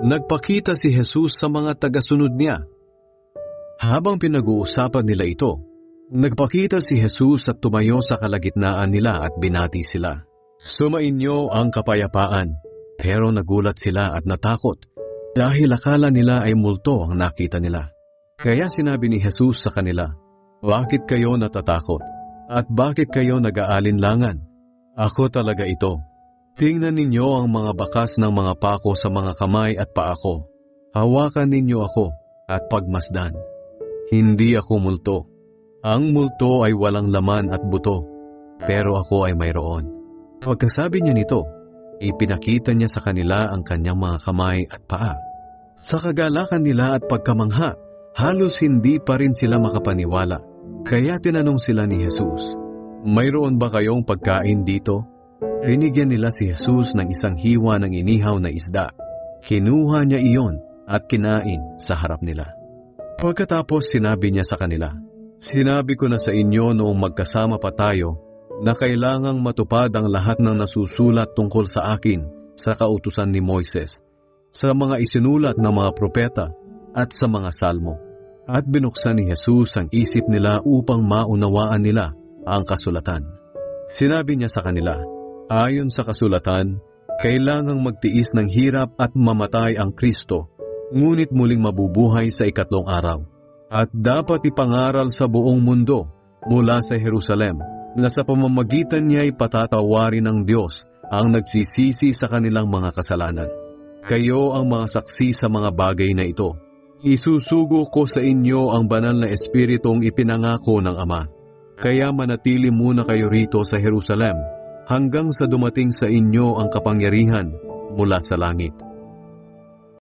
Nagpakita si Jesus sa mga tagasunod niya. Habang pinag-uusapan nila ito, nagpakita si Jesus at tumayo sa kalagitnaan nila at binati sila. Sumainyo ang kapayapaan. Pero nagulat sila at natakot dahil akala nila ay multo ang nakita nila. Kaya sinabi ni Jesus sa kanila, "Bakit kayo natatakot? At bakit kayo nag-aalinlangan? Ako talaga ito. Tingnan ninyo ang mga bakas ng mga pako sa mga kamay at paa ko. Hawakan ninyo ako at pagmasdan. Hindi ako multo. Ang multo ay walang laman at buto, pero ako ay mayroon." Pagkasabi niya nito, ipinakita niya sa kanila ang kanyang mga kamay at paa. Sa kagalakan nila at pagkamangha, halos hindi pa rin sila makapaniwala. Kaya tinanong sila ni Jesus, "Mayroon ba kayong pagkain dito?" Binigyan nila si Jesus ng isang hiwa ng inihaw na isda. Kinuha niya iyon at kinain sa harap nila. Pagkatapos sinabi niya sa kanila, "Sinabi ko na sa inyo noong magkasama pa tayo na kailangang matupad ang lahat ng nasusulat tungkol sa akin sa kautusan ni Moises, sa mga isinulat ng mga propeta at sa mga salmo." At binuksan ni Jesus ang isip nila upang maunawaan nila ang kasulatan. Sinabi niya sa kanila, "Ayon sa kasulatan, kailangang magtiis ng hirap at mamatay ang Kristo, ngunit muling mabubuhay sa ikatlong araw. At dapat ipangaral sa buong mundo mula sa Jerusalem na sa pamamagitan niya ay patatawarin ng Diyos ang nagsisisi sa kanilang mga kasalanan. Kayo ang mga saksi sa mga bagay na ito. Isusugo ko sa inyo ang banal na espiritong ipinangako ng Ama. Kaya manatili muna kayo rito sa Jerusalem hanggang sa dumating sa inyo ang kapangyarihan mula sa langit."